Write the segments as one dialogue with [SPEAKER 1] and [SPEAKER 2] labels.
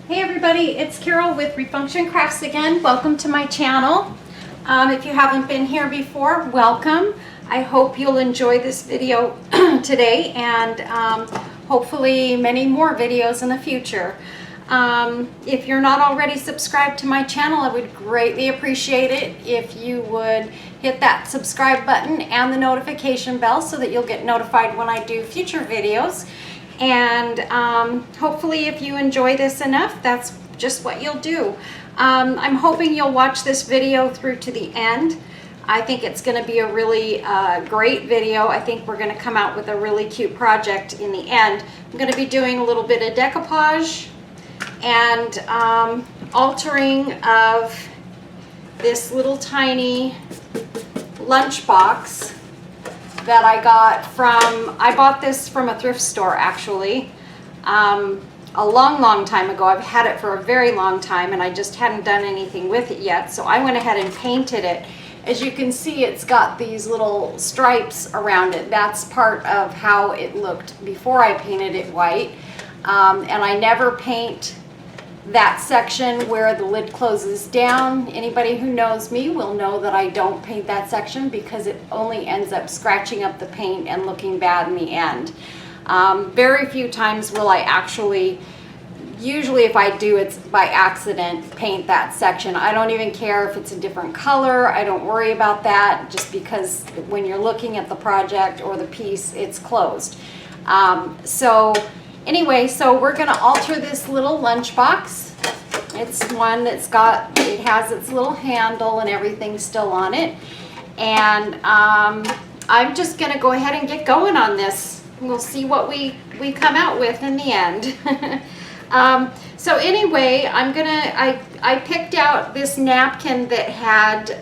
[SPEAKER 1] Hey everybody, it's Carol with Refunction Crafts again. Welcome to my channel. If you haven't been here before, welcome. I hope you'll enjoy this video today and hopefully many more videos in the future. If you're not already subscribed to my channel, I would greatly appreciate it if you would hit that subscribe button and the notification bell so that you'll get notified when I do future videos. And hopefully if you enjoy this enough, that's just what you'll do. I'm hoping you'll watch this video through to the end. I think it's going to be a really great video. I think we're going to come out with a really cute project in the end. I'm going to be doing a little bit of decoupage and altering of this little tiny lunchbox that I got from, I bought this from a thrift store actually, a long time ago. I've had it for a very long time and I just hadn't done anything with it yet, so I went ahead and painted it. As you can see, it's got these little stripes around it. That's part of how it looked before I painted it white. And I never paint that section where the lid closes down. Anybody who knows me will know that I don't paint that section because it only ends up scratching up the paint and looking bad in the end. Very few times will I actually, usually if I do, it's by accident, paint that section. I don't even care if it's a different color. I don't worry about that, just because when you're looking at the project or the piece, it's closed. Anyway, so we're going to alter this little lunchbox. It's one that's got, it has its little handle and everything still on it. And I'm just going to go ahead and get going on this. We'll see what we come out with in the end. So anyway, I picked out this napkin that had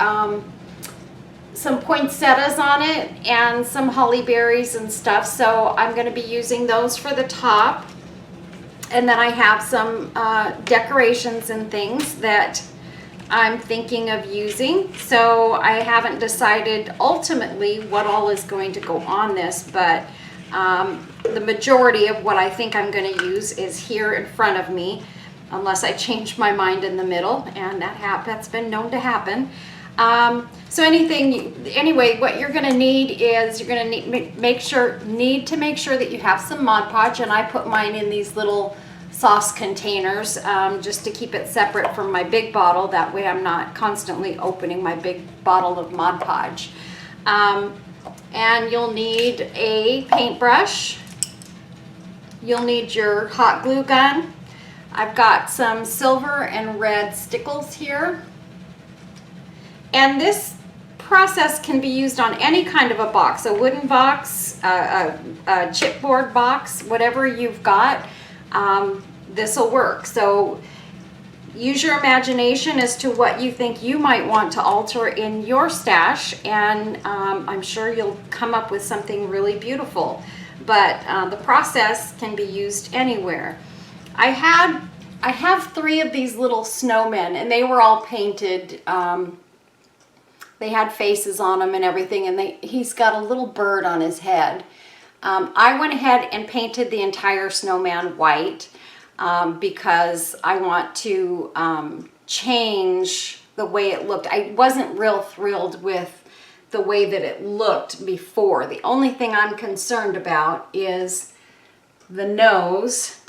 [SPEAKER 1] some poinsettias on it and some holly berries and stuff, so I'm going to be using those for the top. And then I have some decorations and things that I'm thinking of using, so I haven't decided ultimately what all is going to go on this, but the majority of what I think I'm going to use is here in front of me, unless I change my mind in the middle, and that's been known to happen. So anyway, what you're going to need is you're going to need to make sure that you have some Mod Podge, and I put mine in these little sauce containers just to keep it separate from my big bottle. That way I'm not constantly opening my big bottle of Mod Podge. And you'll need a paintbrush. You'll need your hot glue gun. I've got some silver and red stickles here. And this process can be used on any kind of a box, a wooden box, a chipboard box, whatever you've got, this will work. So use your imagination as to what you think you might want to alter in your stash, and I'm sure you'll come up with something really beautiful. But the process can be used anywhere. I have 3 of these little snowmen, and they were all painted. They had faces on them and everything, and he's got a little bird on his head. I went ahead and painted the entire snowman white because I want to change the way it looked. I wasn't real thrilled with the way that it looked before. The only thing I'm concerned about is the nose,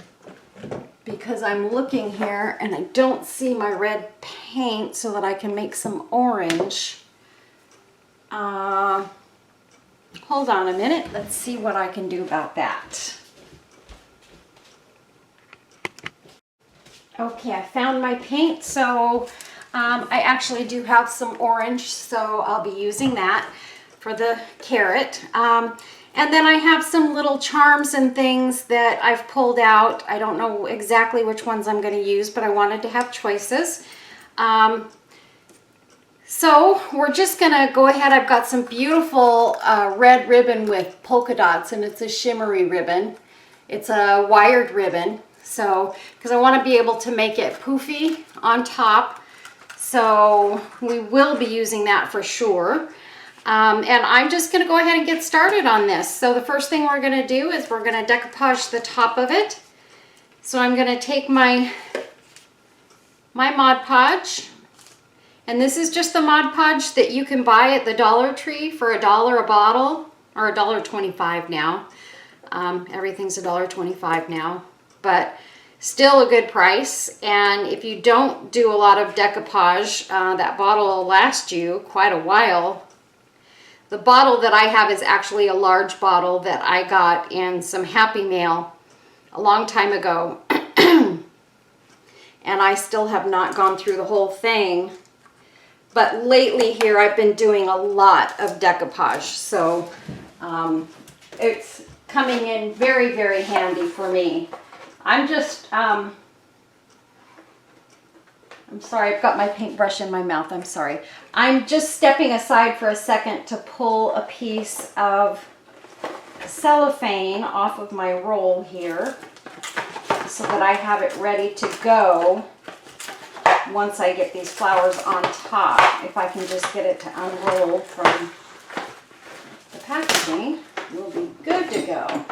[SPEAKER 1] because I'm looking here and I don't see my red paint so that I can make some orange. Hold on a minute. Let's see what I can do about that. Okay, I found my paint, so I actually do have some orange, so I'll be using that for the carrot. And then I have some little charms and things that I've pulled out. I don't know exactly which ones I'm going to use, but I wanted to have choices. So we're just going to go ahead. I've got some beautiful red ribbon with polka dots, and it's a shimmery ribbon. It's a wired ribbon, so because I want to be able to make it poofy on top. So we will be using that for sure. And I'm just going to go ahead and get started on this. So the first thing we're going to do is we're going to decoupage the top of it. So I'm going to take my my Mod Podge. And this is just the Mod Podge that you can buy at the Dollar Tree for $1 a bottle, or $1.25 now. Everything's $1.25 now, but still a good price. And if you don't do a lot of decoupage, that bottle will last you quite a while. The bottle that I have is actually a large bottle that I got in some Happy Mail a long time ago. And I still have not gone through the whole thing. But lately here I've been doing a lot of decoupage. So it's coming in very, very handy for me. I'm just, I'm sorry, I've got my paintbrush in my mouth, I'm sorry. I'm just stepping aside for a second to pull a piece of cellophane off of my roll here so that I have it ready to go once I get these flowers on top. If I can just get it to unroll from the packaging, we'll be good to go.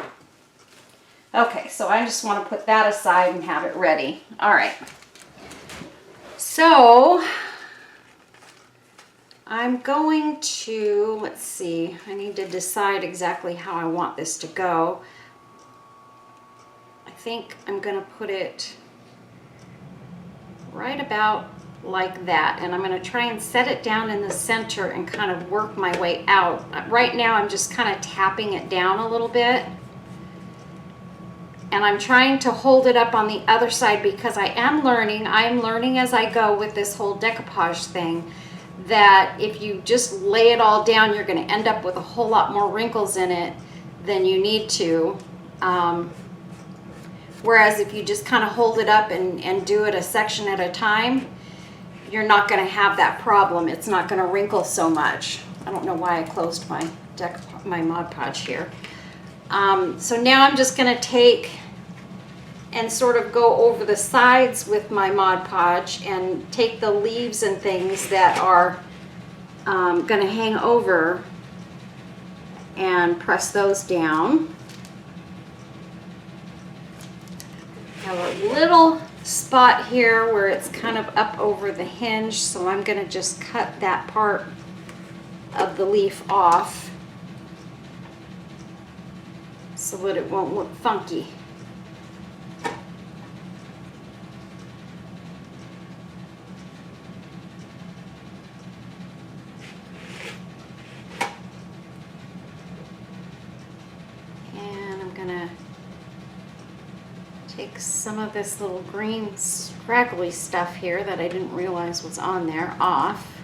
[SPEAKER 1] Okay, so I just want to put that aside and have it ready. All right. So I'm going to, let's see, I need to decide exactly how I want this to go. I think I'm going to put it right about like that, and I'm going to try and set it down in the center and kind of work my way out. Right now I'm just kind of tapping it down a little bit, and I'm trying to hold it up on the other side because I'm learning as I go with this whole decoupage thing, that if you just lay it all down, you're going to end up with a whole lot more wrinkles in it than you need to. Whereas if you just kind of hold it up and do it a section at a time, you're not going to have that problem. It's not going to wrinkle so much. I don't know why I closed my Mod Podge here. So now I'm just going to take and sort of go over the sides with my Mod Podge and take the leaves and things that are going to hang over and press those down. Have a little spot here where it's kind of up over the hinge, so I'm going to just cut that part of the leaf off so that it won't look funky. And I'm going to take some of this little green scraggly stuff here that I didn't realize was on there off,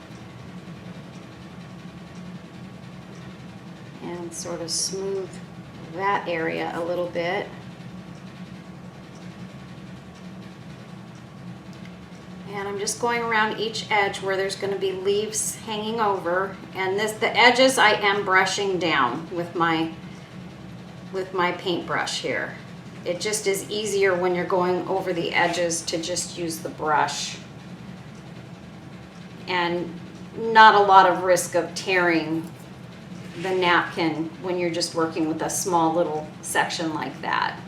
[SPEAKER 1] and sort of smooth that area a little bit. And I'm just going around each edge where there's going to be leaves hanging over, and the edges I am brushing down with my paintbrush here. It just is easier when you're going over the edges to just use the brush, and not a lot of risk of tearing the napkin when you're just working with a small little section like that.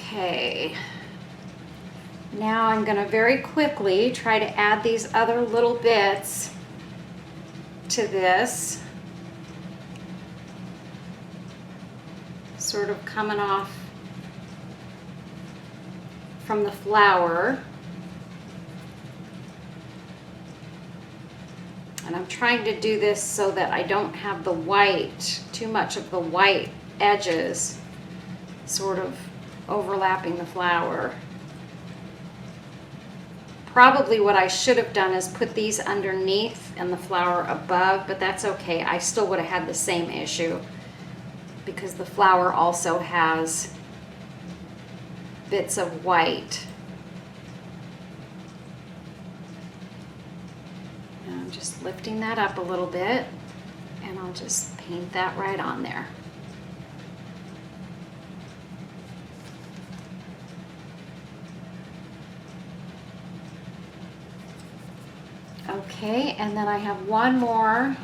[SPEAKER 1] Okay, now I'm going to very quickly try to add these other little bits to this, sort of coming off from the flower. And I'm trying to do this so that I don't have the white, too much of the white edges sort of overlapping the flower. Probably what I should have done is put these underneath and the flower above, but that's okay. I still would have had the same issue because the flower also has bits of white. And I'm just lifting that up a little bit, and I'll just paint that right on there. Okay, and then I have one more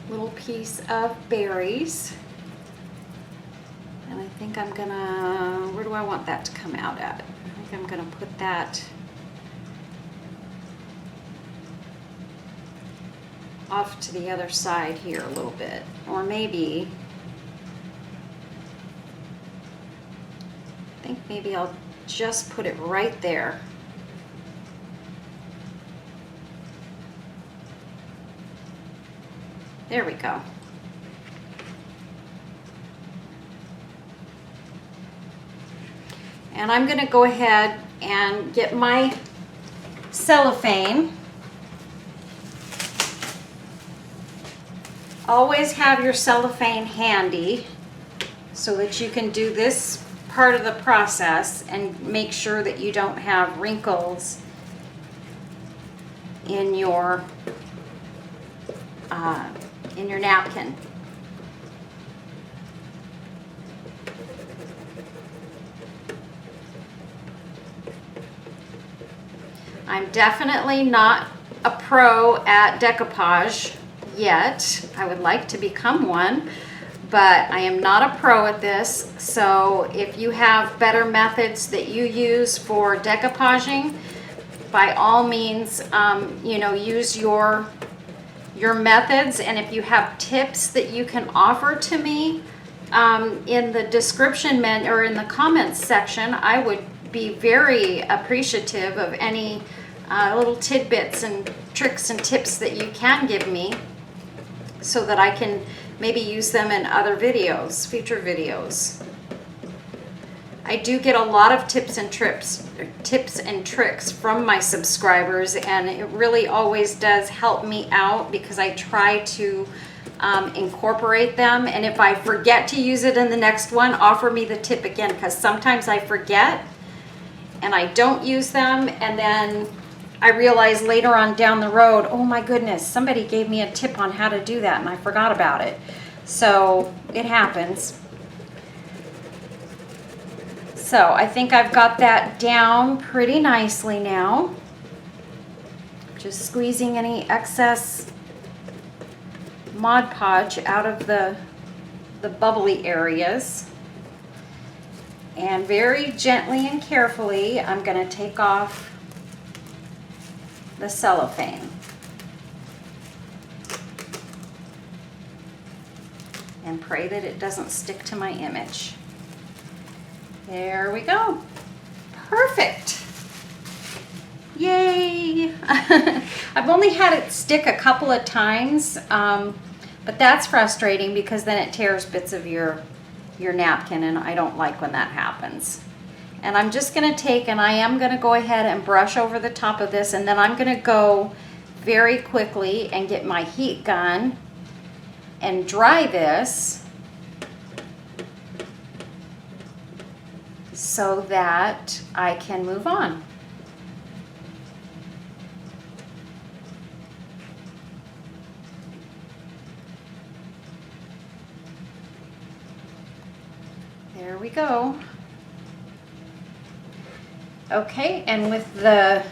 [SPEAKER 1] little piece of berries. And I think I'm gonna, where do I want that to come out at? I think I'm gonna put that off to the other side here a little bit. Or maybe, I think maybe I'll just put it right there. There we go. And I'm going to go ahead and get my cellophane. Always have your cellophane handy so that you can do this part of the process and make sure that you don't have wrinkles in your napkin. I'm definitely not a pro at decoupage yet. I would like to become one, but I am not a pro at this. So if you have better methods that you use for decoupaging, by all means, you know, use your methods. And if you have tips that you can offer to me in the description or in the comments section, I would be very appreciative of any little tidbits and tricks and tips that you can give me, so that I can maybe use them in other videos, future videos. I do get a lot of tips and tricks from my subscribers, and it really always does help me out because I try to incorporate them. And if I forget to use it in the next one, offer me the tip again, because sometimes I forget and I don't use them, and then I realize later on down the road, oh my goodness, somebody gave me a tip on how to do that and I forgot about it. So it happens. So I think I've got that down pretty nicely now. Just squeezing any excess Mod Podge out of the bubbly areas. And very gently and carefully, I'm going to take off the cellophane. And pray that it doesn't stick to my image. There we go. Perfect. Yay! I've only had it stick a couple of times, but that's frustrating because then it tears bits of your napkin, and I don't like when that happens. And I'm just going to take, and I am going to go ahead and brush over the top of this, and then I'm going to go very quickly and get my heat gun and dry this so that I can move on. There we go. Okay, and with the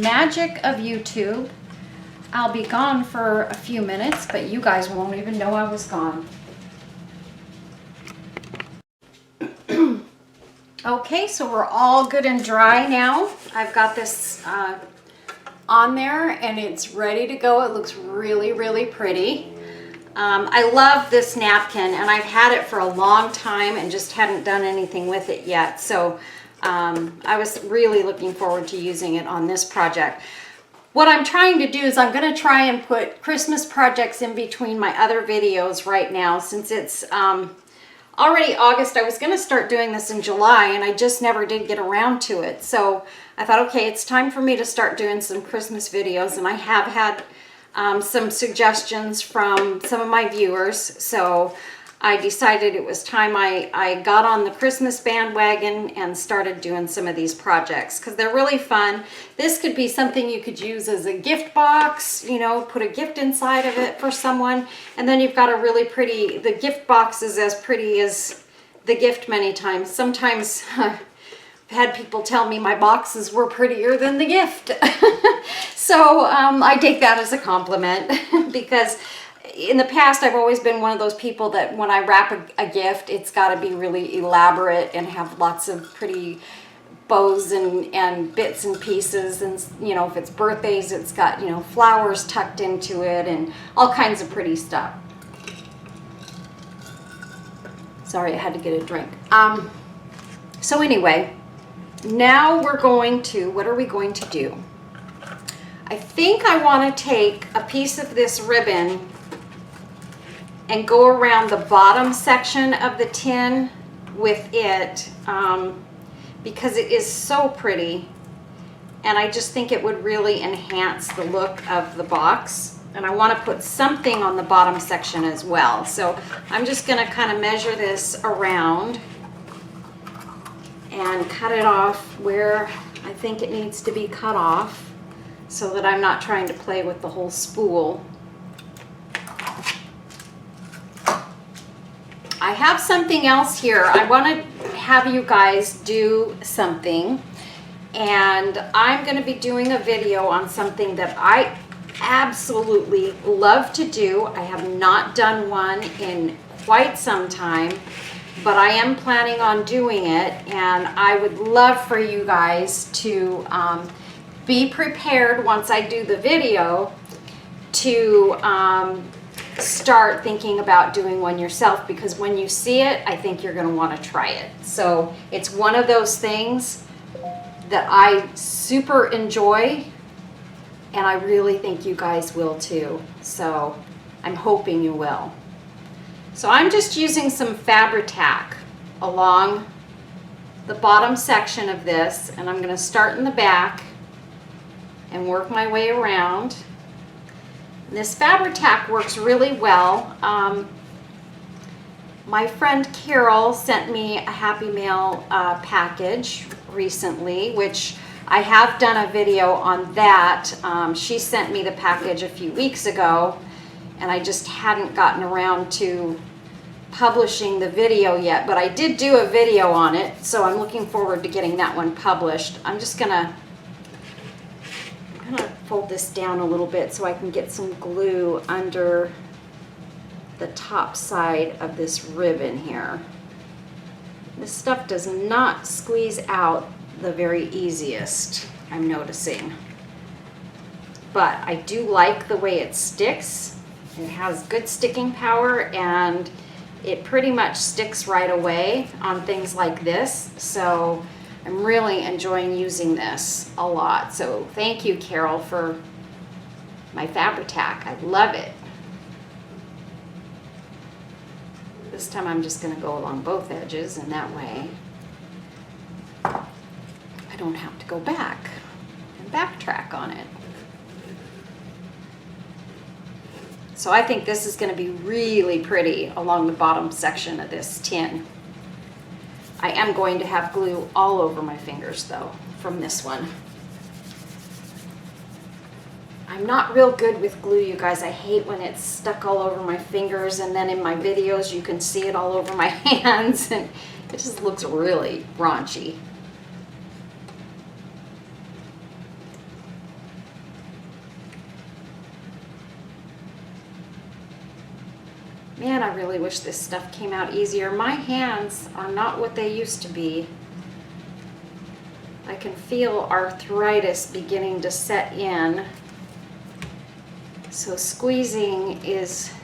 [SPEAKER 1] magic of YouTube, I'll be gone for a few minutes, but you guys won't even know I was gone. Okay, so we're all good and dry now. I've got this on there and it's ready to go. It looks really, really pretty. I love this napkin, and I've had it for a long time and just hadn't done anything with it yet. So I was really looking forward to using it on this project. What I'm trying to do is I'm going to try and put Christmas projects in between my other videos right now, since it's already August. I was going to start doing this in July, and I just never did get around to it. So I thought, okay, it's time for me to start doing some Christmas videos, and I have had some suggestions from some of my viewers, so I decided it was time I got on the Christmas bandwagon and started doing some of these projects because they're really fun. This could be something you could use as a gift box, you know, put a gift inside of it for someone, and then you've got a really pretty, the gift box is as pretty as the gift many times. Sometimes had people tell me my boxes were prettier than the gift. So I take that as a compliment because in the past I've always been one of those people that when I wrap a gift, it's got to be really elaborate and have lots of pretty bows and bits and pieces, and you know, if it's birthdays, it's got, you know, flowers tucked into it and all kinds of pretty stuff. Sorry, I had to get a drink. So anyway, now we're going to, what are we going to do? I think I want to take a piece of this ribbon and go around the bottom section of the tin with it, because it is so pretty, and I just think it would really enhance the look of the box. And I want to put something on the bottom section as well. So I'm just going to kind of measure this around and cut it off where I think it needs to be cut off, so that I'm not trying to play with the whole spool. I have something else here. I want to have you guys do something, and I'm going to be doing a video on something that I absolutely love to do. I have not done one in quite some time, but I am planning on doing it, and I would love for you guys to be prepared once I do the video to start thinking about doing one yourself, because when you see it, I think you're going to want to try it. So it's one of those things that I super enjoy, and I really think you guys will too. So I'm hoping you will. So I'm just using some Fabri-Tac along the bottom section of this, and I'm going to start in the back and work my way around. This Fabri-Tac works really well. My friend Carol sent me a Happy Mail package recently, which I have done a video on that. She sent me the package a few weeks ago, and I just hadn't gotten around to publishing the video yet, but I did do a video on it, so I'm looking forward to getting that one published. I'm gonna fold this down a little bit so I can get some glue under the top side of this ribbon here. This stuff does not squeeze out the very easiest, I'm noticing. But I do like the way it sticks. It has good sticking power, and it pretty much sticks right away on things like this. So I'm really enjoying using this a lot. So thank you, Carol, for my Fabri-Tac. I love it. This time I'm just going to go along both edges, and that way I don't have to go back and backtrack on it. So I think this is going to be really pretty along the bottom section of this tin. I am going to have glue all over my fingers though from this one. I'm not real good with glue, you guys. I hate when it's stuck all over my fingers, and then in my videos you can see it all over my hands, and it just looks really raunchy. Man, I really wish this stuff came out easier. My hands are not what they used to be. I can feel arthritis beginning to set in. So squeezing is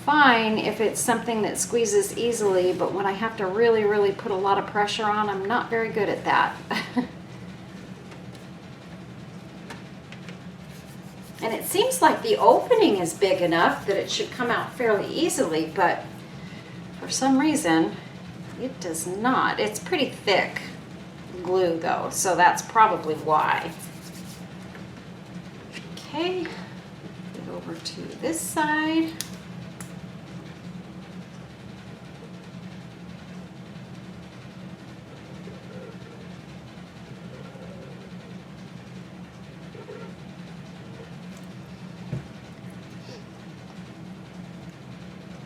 [SPEAKER 1] fine if it's something that squeezes easily, but when I have to really, really put a lot of pressure on, I'm not very good at that. And it seems like the opening is big enough that it should come out fairly easily, but for some reason it does not. It's pretty thick glue though, so that's probably why. Okay, get over to this side.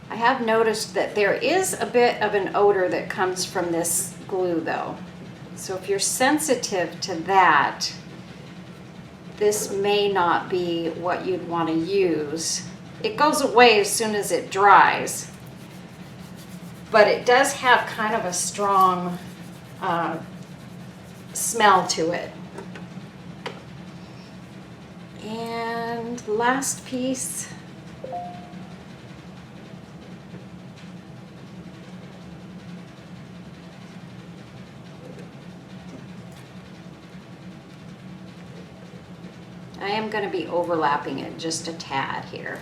[SPEAKER 1] I have noticed that there is a bit of an odor that comes from this glue though. So if you're sensitive to that, this may not be what you'd want to use. It goes away as soon as it dries, but it does have kind of a strong smell to it. And last piece. I am going to be overlapping it just a tad here.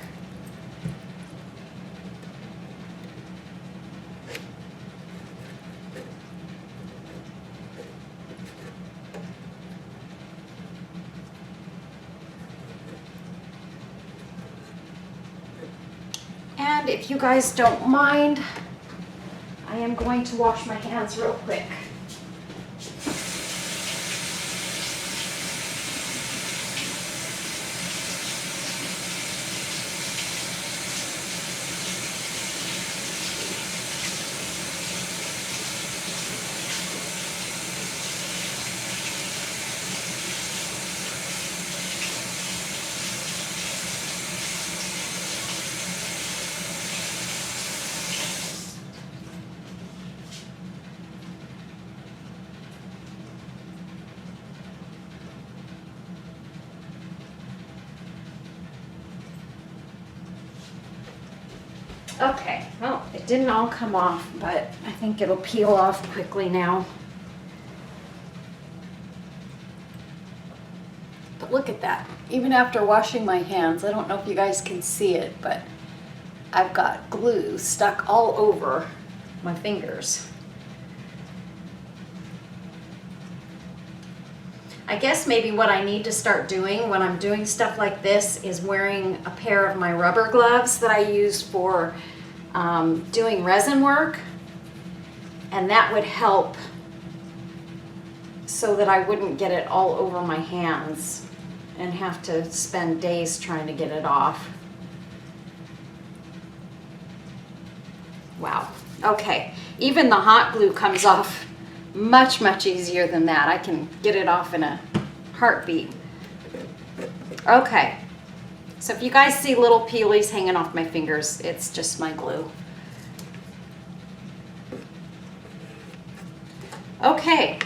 [SPEAKER 1] And if you guys don't mind, I am going to wash my hands real quick. Okay, well, it didn't all come off, but I think it'll peel off quickly now. But look at that. Even after washing my hands, I don't know if you guys can see it, but I've got glue stuck all over my fingers. I guess maybe what I need to start doing when I'm doing stuff like this is wearing a pair of my rubber gloves that I use for doing resin work, and that would help so that I wouldn't get it all over my hands and have to spend days trying to get it off. Wow. Okay, even the hot glue comes off much, much easier than that. I can get it off in a heartbeat. Okay, so if you guys see little peelies hanging off my fingers, it's just my glue. Okay,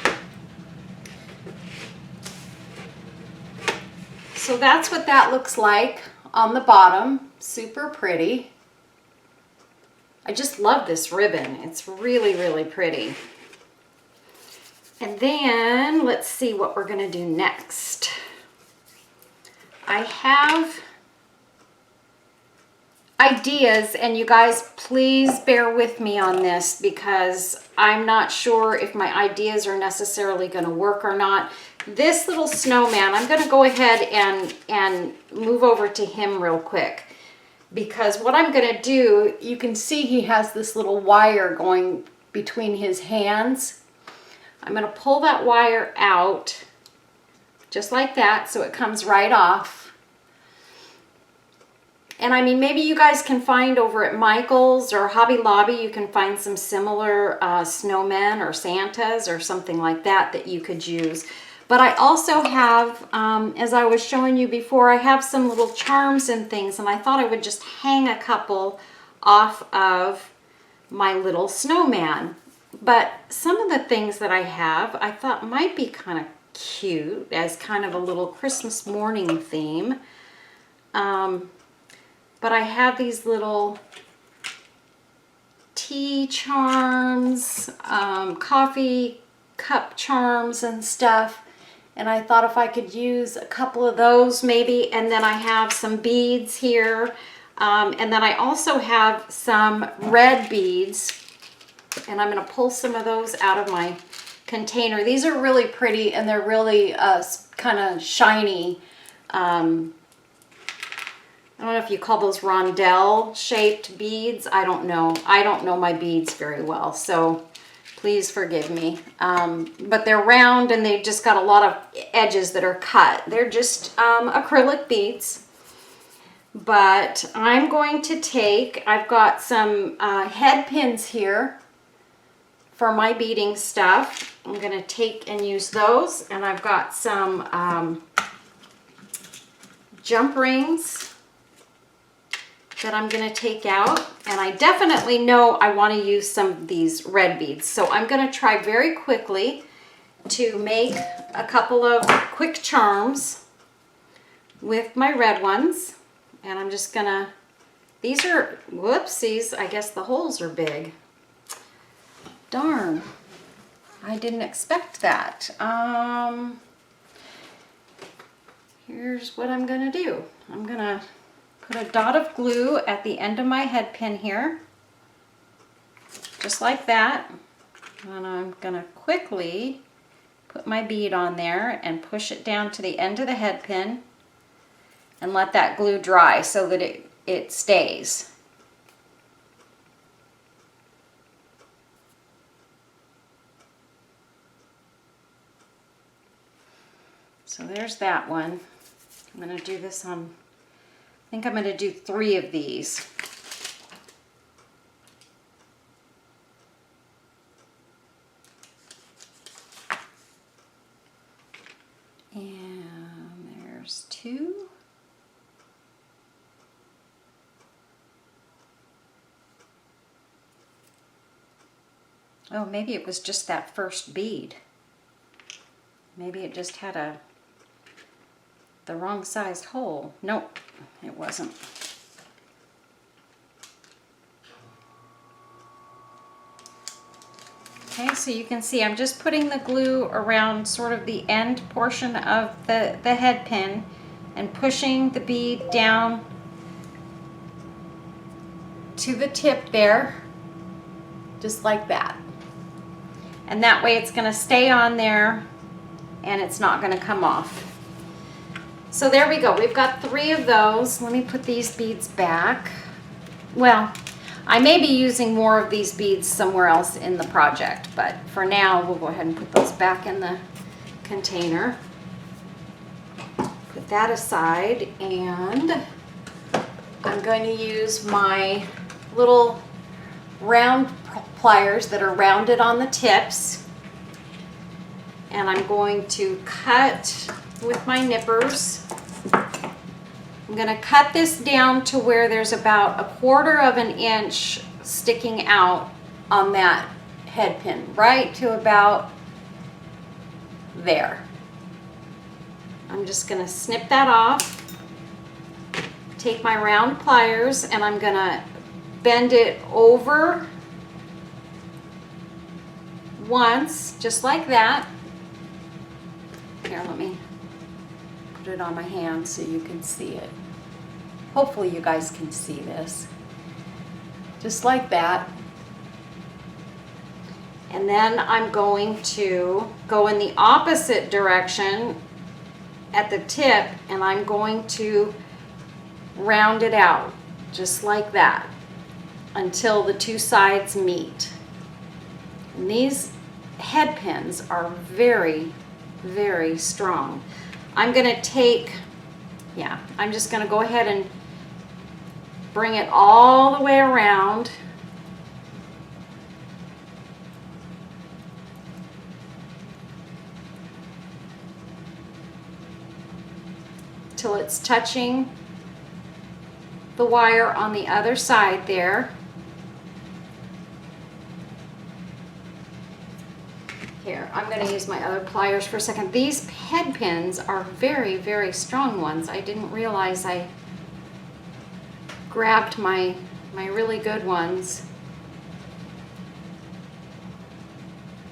[SPEAKER 1] so that's what that looks like on the bottom. Super pretty. I just love this ribbon. It's really, really pretty. And then let's see what we're gonna do next. I have ideas, and you guys please bear with me on this because I'm not sure if my ideas are necessarily gonna work or not. This little snowman, I'm gonna go ahead and move over to him real quick, because what I'm gonna do, you can see he has this little wire going between his hands. I'm going to pull that wire out just like that so it comes right off. And I mean, maybe you guys can find over at Michael's or Hobby Lobby, you can find some similar snowmen or Santas or something like that that you could use. But I also have, as I was showing you before, I have some little charms and things, and I thought I would just hang a couple off of my little snowman. But some of the things that I have, I thought might be kind of cute as kind of a little Christmas morning theme. But I have these little tea charms, coffee cup charms and stuff. And I thought if I could use a couple of those maybe. And then I have some beads here. And then I also have some red beads. And I'm going to pull some of those out of my container. These are really pretty, and they're really kind of shiny. I don't know if you call those rondelle shaped beads. I don't know. I don't know my beads very well, so please forgive me. But they're round, and they've just got a lot of edges that are cut. They're just acrylic beads. But I'm going to take, I've got some head pins here for my beading stuff. I'm going to take and use those, and I've got some jump rings that I'm going to take out, and I definitely know I want to use some of these red beads. So I'm going to try very quickly to make a couple of quick charms with my red ones. And I'm just going to, these are, whoopsies, I guess the holes are big. Darn, I didn't expect that. Here's what I'm going to do. I'm going to put a dot of glue at the end of my head pin here, just like that. And I'm going to quickly put my bead on there and push it down to the end of the head pin and let that glue dry so that it stays. So there's that one. I'm going to do this on, I think I'm going to do 3 of these. And there's 2. Oh, maybe it was just that first bead. Maybe it just had the wrong sized hole. Nope, it wasn't. Okay, so you can see I'm just putting the glue around sort of the end portion of the head pin and pushing the bead down to the tip there, just like that. And that way it's going to stay on there and it's not going to come off. So there we go. We've got 3 of those. Let me put these beads back. Well, I may be using more of these beads somewhere else in the project, but for now we'll go ahead and put those back in the container. Put that aside, and I'm going to use my little round pliers that are rounded on the tips, and I'm going to cut with my nippers. I'm going to cut this down to where there's about 1/4 inch sticking out on that head pin, right to about there. I'm just going to snip that off, take my round pliers, and I'm going to bend it over once, just like that. Here, let me put it on my hand so you can see it. Hopefully you guys can see this. Just like that. And then I'm going to go in the opposite direction at the tip, and I'm going to round it out just like that until the 2 sides meet. And these head pins are very, very strong. I'm going to take, I'm just going to go ahead and bring it all the way around. Till it's touching the wire on the other side there. Here, I'm going to use my other pliers for a second. These head pins are very, very strong ones. I didn't realize I grabbed my really good ones.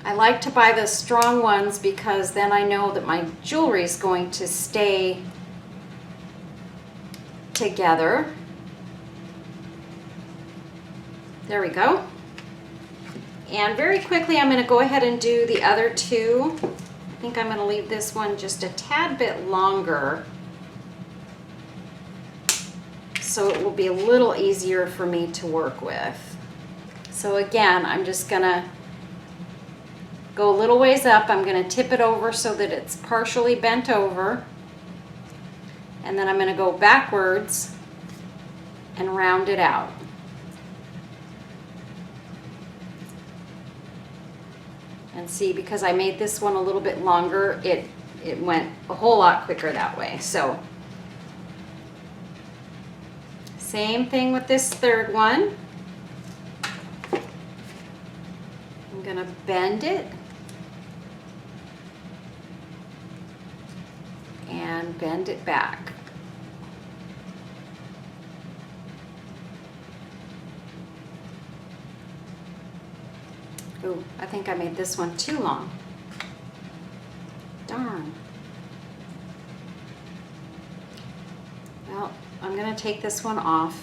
[SPEAKER 1] I like to buy the strong ones because then I know that my jewelry is going to stay together. There we go. And very quickly I'm going to go ahead and do the other 2. I think I'm going to leave this one just a tad bit longer so it will be a little easier for me to work with. So again, I'm just going to go a little ways up. I'm going to tip it over so that it's partially bent over. And then I'm going to go backwards and round it out. And see, because I made this one a little bit longer, it went a whole lot quicker that way. So same thing with this third one. I'm gonna bend it and bend it back. Ooh, I think I made this one too long. Darn. Well, I'm gonna take this one off.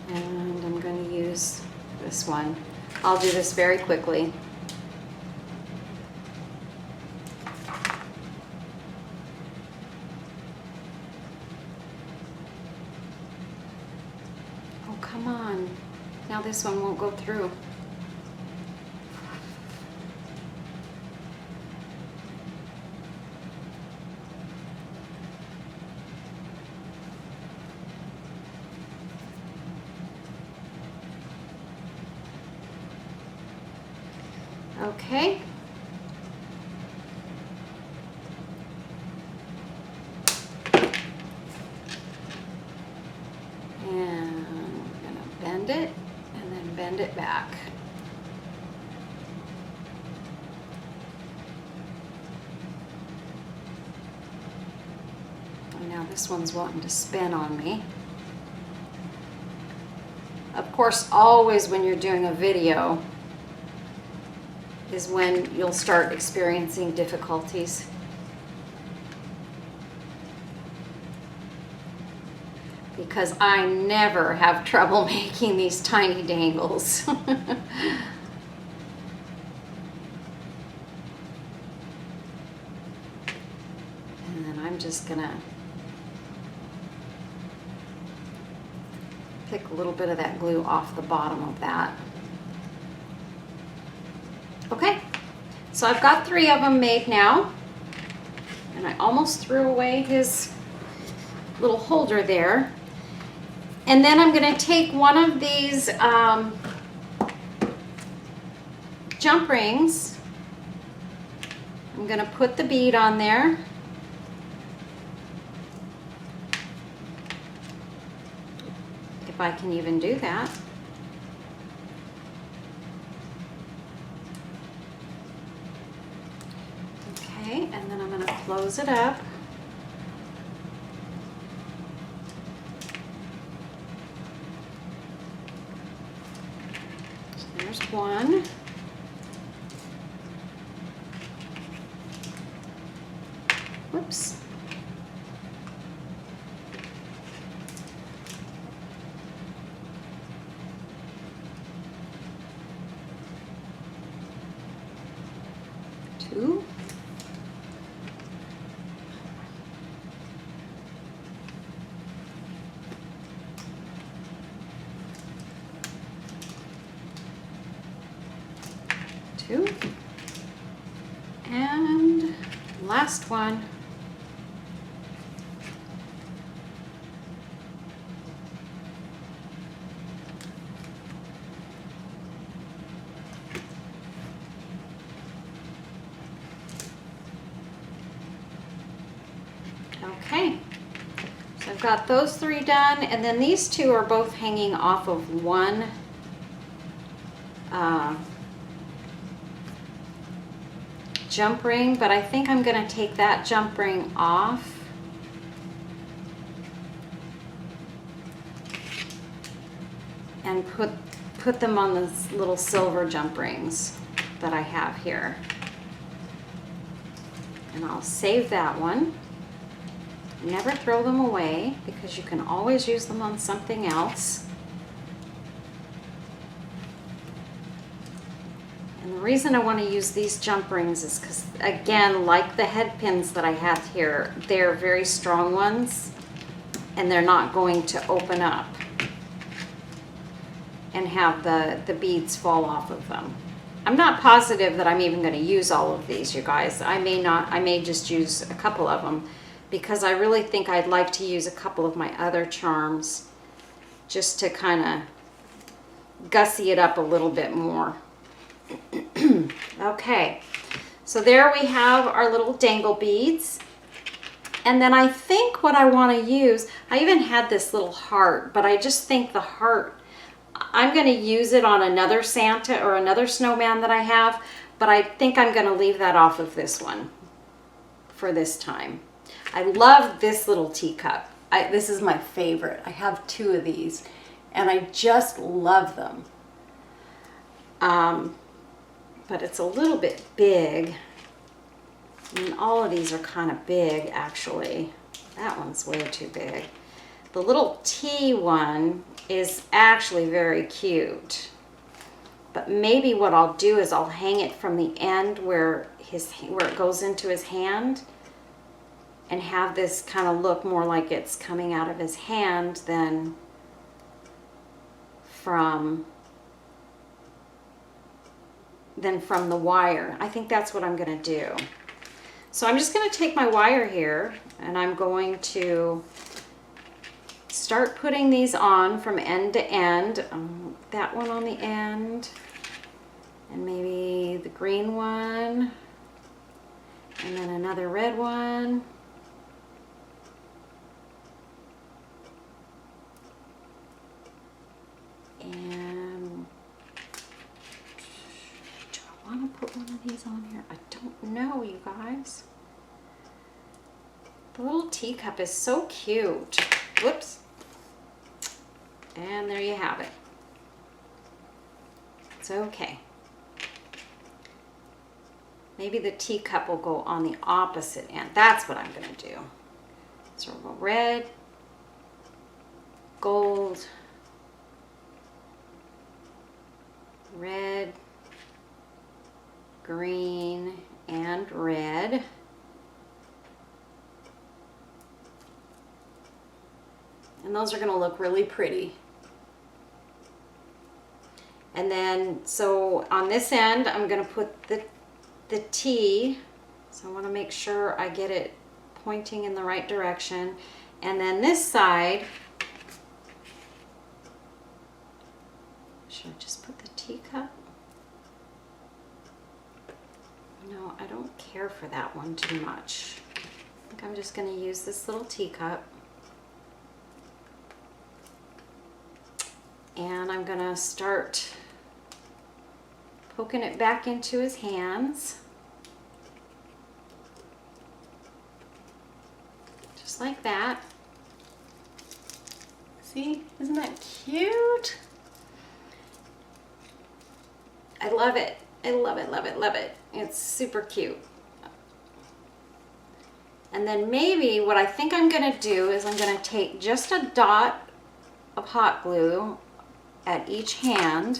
[SPEAKER 1] And I'm gonna use this one. I'll do this very quickly. Oh, come on. Now this one won't go through. Okay. And we're gonna bend it and then bend it back. And now this one's wanting to spin on me. Of course, always when you're doing a video is when you'll start experiencing difficulties. Because I never have trouble making these tiny dangles. And then I'm just gonna pick a little bit of that glue off the bottom of that. Okay, so I've got 3 of them made now, and I almost threw away his little holder there. And then I'm going to take one of these jump rings. I'm going to put the bead on there. If I can even do that. Okay, and then I'm going to close it up. So there's one. Whoops. Two. Two. And last one. Okay, so I've got those 3 done, and then these 2 are both hanging off of one jump ring, but I think I'm going to take that jump ring off and put them on the little silver jump rings that I have here. And I'll save that one. Never throw them away because you can always use them on something else. And the reason I want to use these jump rings is because, again, like the head pins that I have here, they're very strong ones and they're not going to open up and have the beads fall off of them. I'm not positive that I'm even going to use all of these, you guys. I may just use a couple of them because I really think I'd like to use a couple of my other charms just to kind of gussy it up a little bit more. Okay, so there we have our little dangle beads. And then I think what I want to use, I even had this little heart, but I just think the heart, I'm going to use it on another Santa or another snowman that I have, but I think I'm going to leave that off of this one for this time. I love this little teacup. This is my favorite. I have 2 of these and I just love them. But it's a little bit big. I mean, all of these are kind of big, actually. That one's way too big. The little T one is actually very cute. But maybe what I'll do is I'll hang it from the end where it goes into his hand and have this kind of look more like it's coming out of his hand than from the wire. I think that's what I'm going to do. So I'm just going to take my wire here and I'm going to start putting these on from end to end. That one on the end, and maybe the green one, and then another red one. And do I want to put one of these on here? I don't know, you guys. The little teacup is so cute. Whoops. And there you have it. It's okay. Maybe the teacup will go on the opposite end. That's what I'm going to do. So we'll go red, gold, red, green, and red. And those are going to look really pretty. And then, so on this end, I'm going to put the T. So I want to make sure I get it pointing in the right direction. And then this side, should I just put the teacup? No, I don't care for that one too much. I think I'm just going to use this little teacup. And I'm going to start poking it back into his hands. Just like that. See, isn't that cute? I love it. I love it, love it, love it. It's super cute. And then maybe what I think I'm going to do is I'm going to take just a dot of hot glue at each hand,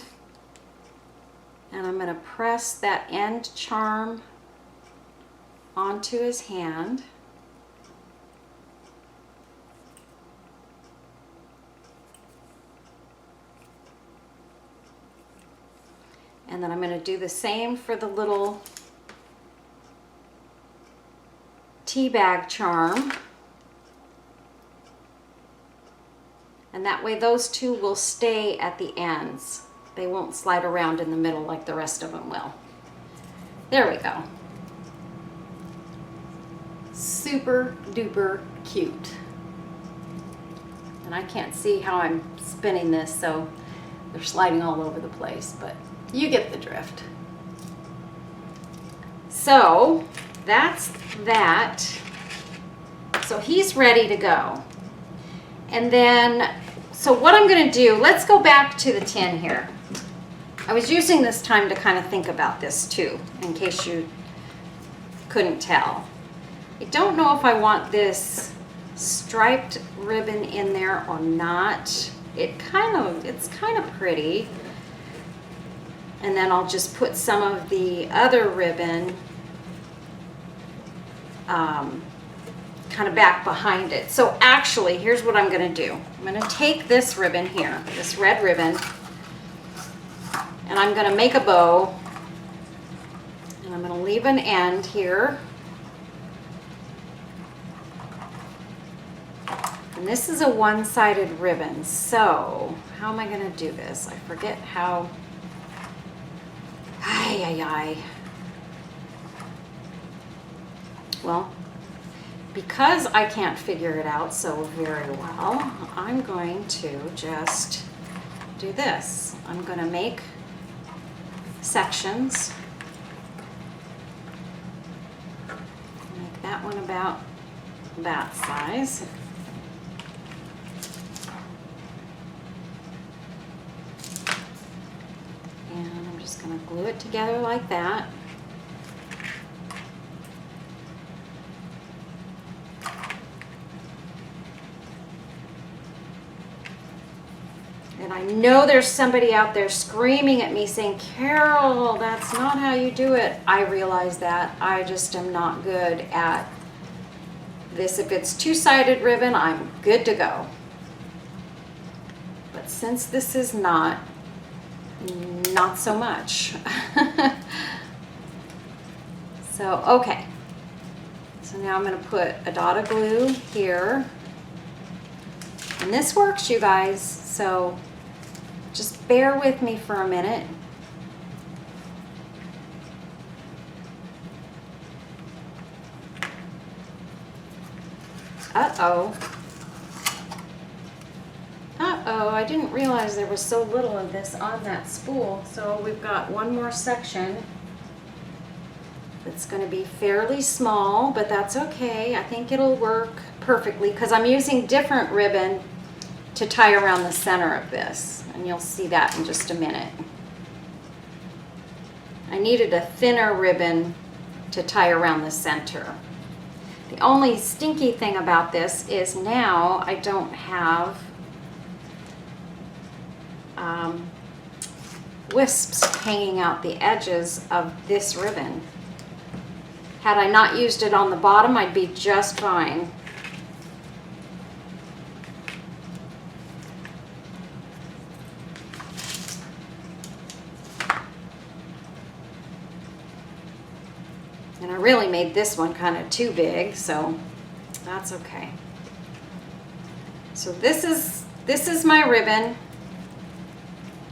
[SPEAKER 1] and I'm going to press that end charm onto his hand. And then I'm going to do the same for the little tea bag charm. And that way those two will stay at the ends. They won't slide around in the middle like the rest of them will. There we go. Super duper cute. And I can't see how I'm spinning this, so they're sliding all over the place, but you get the drift. So that's that. So he's ready to go. And then, so what I'm going to do, let's go back to the tin here. I was using this time to kind of think about this too, in case you couldn't tell. I don't know if I want this striped ribbon in there or not. It's kind of pretty. And then I'll just put some of the other ribbon kind of back behind it. So actually, here's what I'm going to do. I'm going to take this ribbon here, this red ribbon, and I'm going to make a bow, and I'm going to leave an end here. And this is a one-sided ribbon, so how am I going to do this? I forget how. I Ay, ay, ay. Well, because I can't figure it out so very well, I'm going to just do this. I'm going to make sections. Make that one about that size. And I'm just going to glue it together like that. And I know there's somebody out there screaming at me saying, Carol, that's not how you do it. I realize that. I just am not good at this. If it's two-sided ribbon, I'm good to go. But since this is not so much. So, okay. So now I'm going to put a dot of glue here. And this works, you guys. So just bear with me for a minute. Uh-oh. Uh-oh, I didn't realize there was so little of this on that spool. So we've got one more section that's going to be fairly small, but that's okay. I think it'll work perfectly because I'm using different ribbon to tie around the center of this, and you'll see that in just a minute. I needed a thinner ribbon to tie around the center. The only stinky thing about this is now I don't have wisps hanging out the edges of this ribbon. Had I not used it on the bottom, I'd be just fine. And I really made this one kind of too big, so that's okay. So this is my ribbon,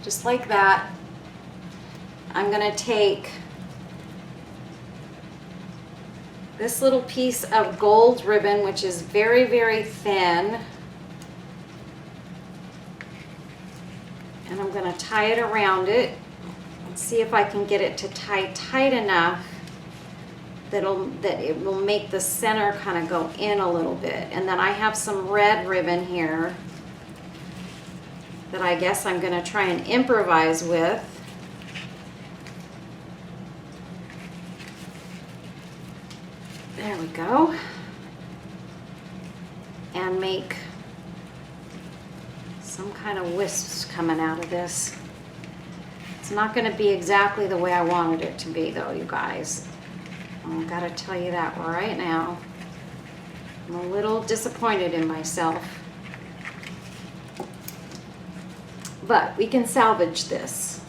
[SPEAKER 1] just like that. I'm going to take this little piece of gold ribbon, which is very, very thin, and I'm going to tie it around it and see if I can get it to tie tight enough that it will make the center kind of go in a little bit. And then I have some red ribbon here that I guess I'm going to try and improvise with. There we go. And make some kind of wisps coming out of this. It's not going to be exactly the way I wanted it to be though, you guys. I've got to tell you that right now. I'm a little disappointed in myself. But we can salvage this.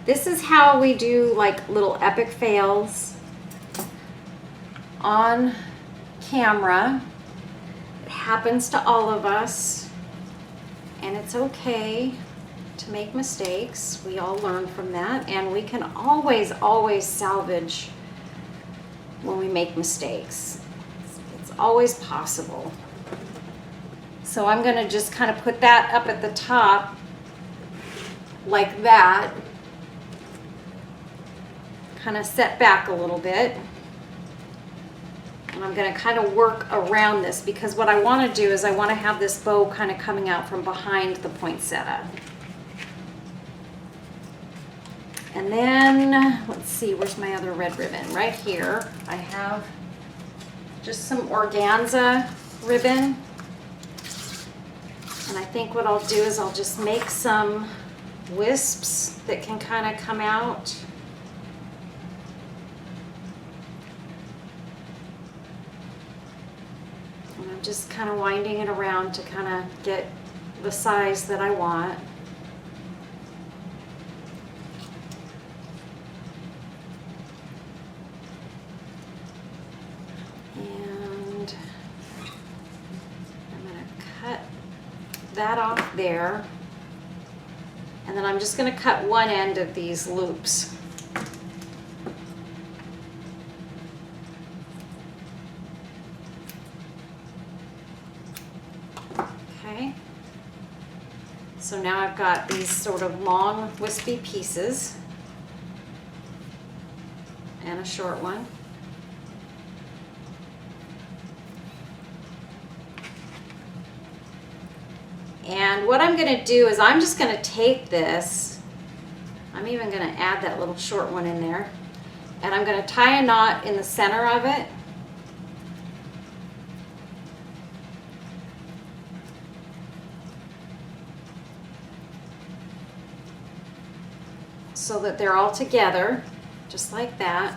[SPEAKER 1] This is how we do like little epic fails on camera. It happens to all of us, and it's okay to make mistakes. We all learn from that, and we can always salvage when we make mistakes. It's always possible. So I'm going to just kind of put that up at the top like that, kind of set back a little bit. And I'm going to kind of work around this because what I want to do is I want to have this bow kind of coming out from behind the poinsettia. And then, let's see, where's my other red ribbon? Right here. I have just some organza ribbon. And I think what I'll do is I'll just make some wisps that can kind of come out. And I'm just kind of winding it around to kind of get the size that I want. And I'm going to cut that off there. And then I'm just going to cut one end of these loops. So now I've got these sort of long wispy pieces and a short one. And what I'm going to do is I'm just going to take this, I'm even going to add that little short one in there, and I'm going to tie a knot in the center of it. So that they're all together, just like that.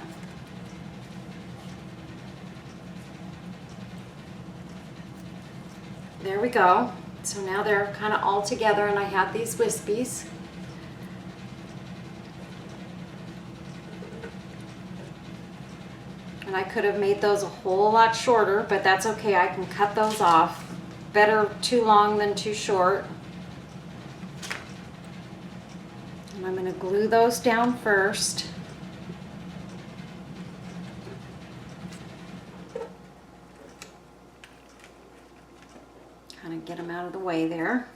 [SPEAKER 1] There we go. So now they're kind of all together and I have these wispies. And I could have made those a whole lot shorter, but that's okay. I can cut those off. Better too long than too short. And I'm going to glue those down first. Kind of get them out of the way there.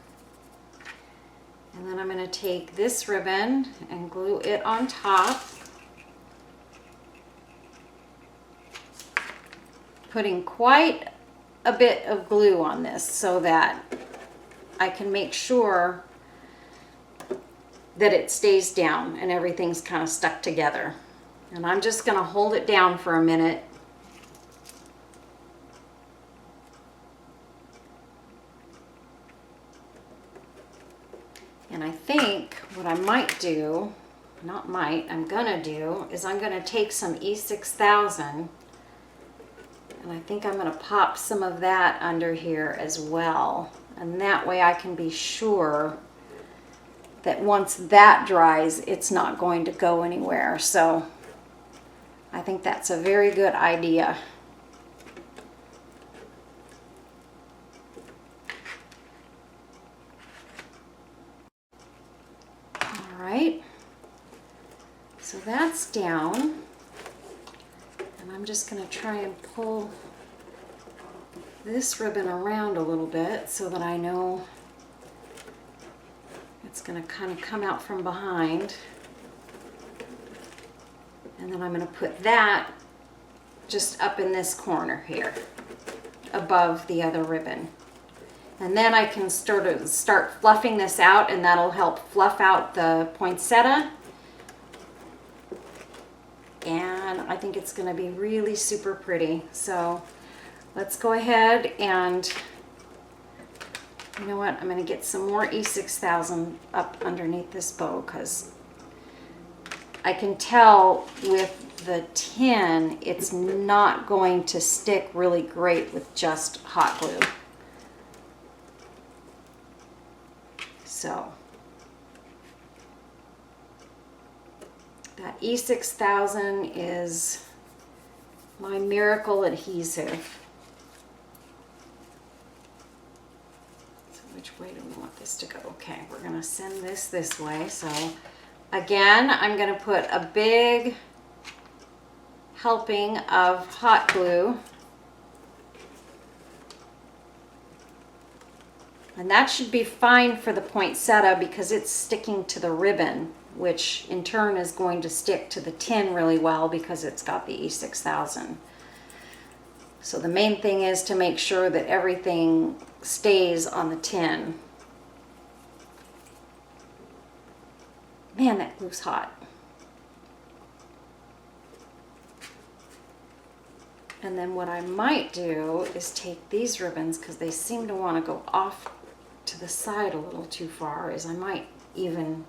[SPEAKER 1] And then I'm going to take this ribbon and glue it on top, putting quite a bit of glue on this so that I can make sure that it stays down and everything's kind of stuck together. And I'm just going to hold it down for a minute. And I think what I might do, not might, I'm gonna do, is I'm gonna take some E6000 and I think I'm gonna pop some of that under here as well. And that way I can be sure that once that dries, it's not going to go anywhere. So I think that's a very good idea. Right, so that's down, and I'm just going to try and pull this ribbon around a little bit so that I know it's going to kind of come out from behind, and then I'm going to put that just up in this corner here above the other ribbon. And then I can start fluffing this out, and that'll help fluff out the poinsettia. And I think it's going to be really super pretty. So let's go ahead and, you know what, I'm going to get some more E6000 up underneath this bow, because I can tell with the tin it's not going to stick really great with just hot glue. So that E6000 is my miracle adhesive. So which way do we want this to go? Okay, we're going to send this way. So again, I'm going to put a big helping of hot glue. And that should be fine for the poinsettia because it's sticking to the ribbon, which in turn is going to stick to the tin really well because it's got the E6000. So the main thing is to make sure that everything stays on the tin. Man, that glue's hot. And then what I might do is take these ribbons, because they seem to want to go off to the side a little too far, is I might even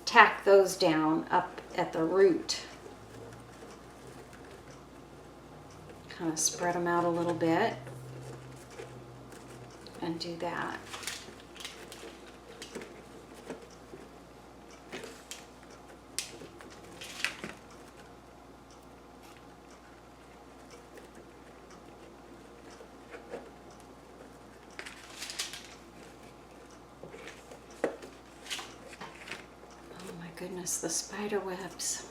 [SPEAKER 1] tack those down up at the root. Kind of spread them out a little bit and do that. Goodness, the spider webs.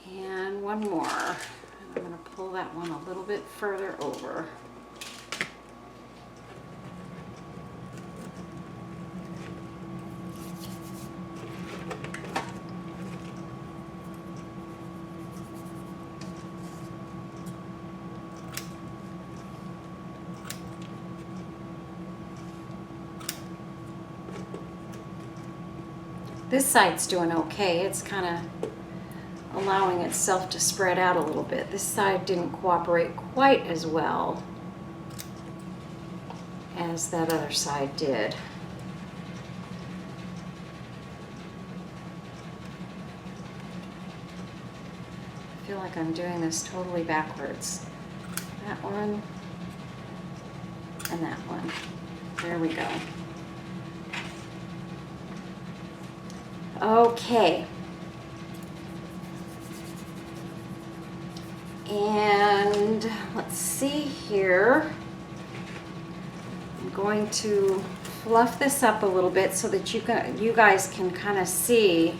[SPEAKER 1] And one more. And I'm going to pull that that one a little bit further over. This side's doing okay. It's kind of allowing itself to spread out a little bit. This side didn't cooperate quite as well as that other side did. I feel like I'm doing this totally backwards. That one and that one. There we go. Okay. And let's see here. I'm going to fluff this up a little bit so that you guys can kind of see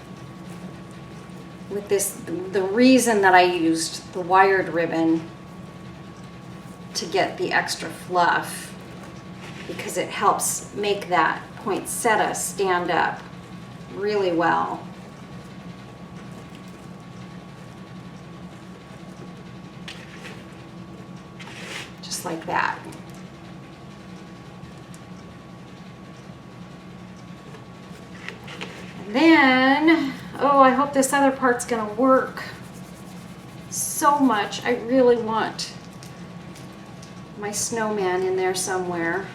[SPEAKER 1] with this, the reason that I used the wired ribbon to get the extra fluff, because it helps make that poinsettia stand up really well. Just like that. And then, oh, I hope this other part's gonna work so much. I really want my snowman in there somewhere.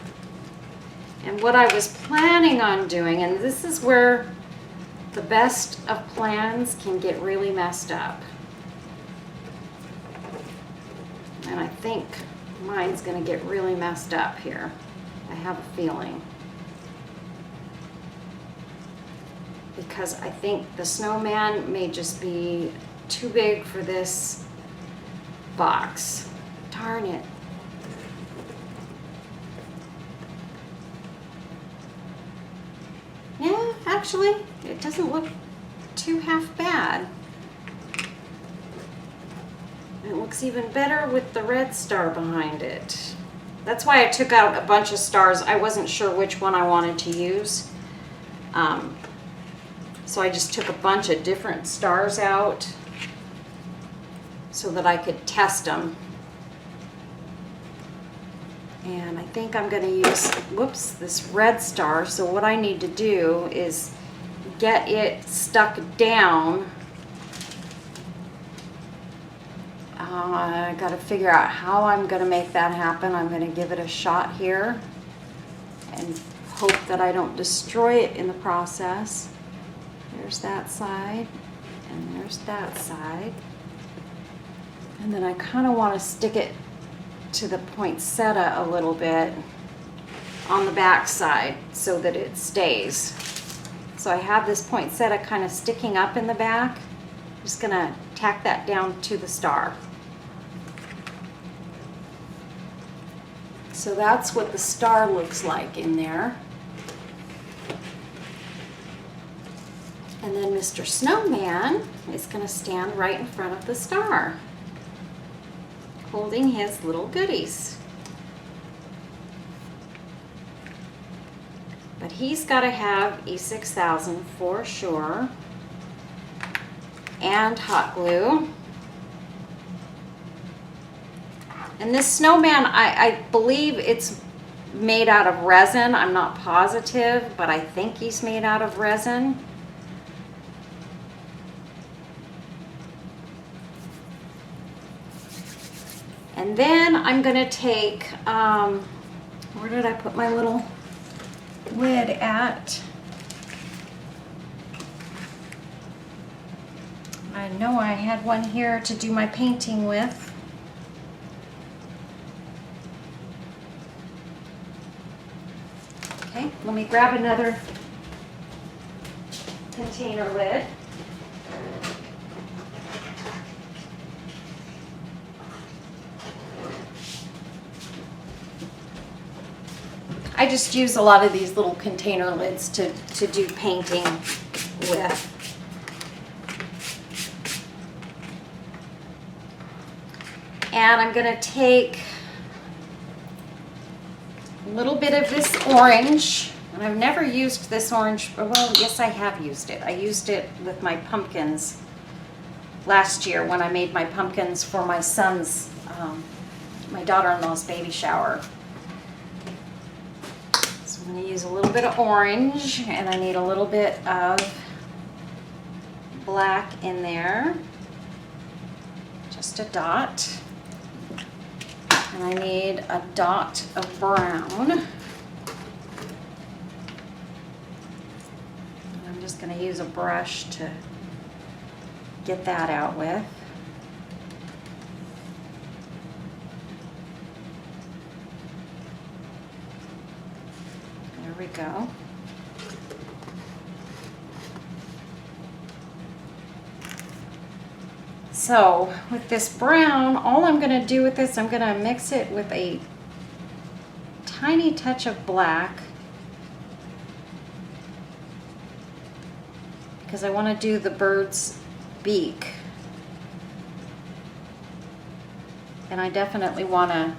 [SPEAKER 1] And what I was planning on doing, and this is where the best of plans can get really messed up. And I think mine's gonna get really messed up here. I have a feeling. Because I think the snowman may just be too big for this box. Darn it. Yeah, actually, it doesn't look too half bad. It looks even better with the red star behind it. That's why I took out a bunch of stars. I wasn't sure which one I wanted to use. So I just took a bunch of different stars out so that I could test them. And I think I'm going to use, whoops, this red star. So what I need to do is get it stuck down. I got to figure out how I'm going to make that happen. I'm going to give it a shot here and hope that I don't destroy it in the process. There's that side, and there's that side. And then I kind of want to stick it to the poinsettia a little bit on the back side so that it stays. So I have this poinsettia kind of sticking up in the back. I'm just going to tack that down to the star. So that's what the star looks like in there. And then Mr. Snowman is going to stand right in front of the star, holding his little goodies. But he's got to have E6000 for sure, and hot glue. And this snowman, I believe it's made out of resin. I'm not positive, but I think he's made out of resin. And then I'm going to take, where did I put my little lid at? I know I had one here to do my painting with. Okay, let me grab another container lid. I just use a lot of these little container lids to do painting with. And I'm gonna take a little bit of this orange, and I've never used this orange, well, yes, I have used it. I used it with my pumpkins last year when I made my pumpkins for my son's, my daughter-in-law's baby shower. So I'm gonna use a little bit of orange, and I need a little bit of black in there, just a dot. And I need a dot of brown. And I'm just going to use a brush to get that out with. There we go. So with this brown, all I'm going to do with this, I'm going to mix it with a tiny touch of black, because I want to do the bird's beak. And I definitely want to,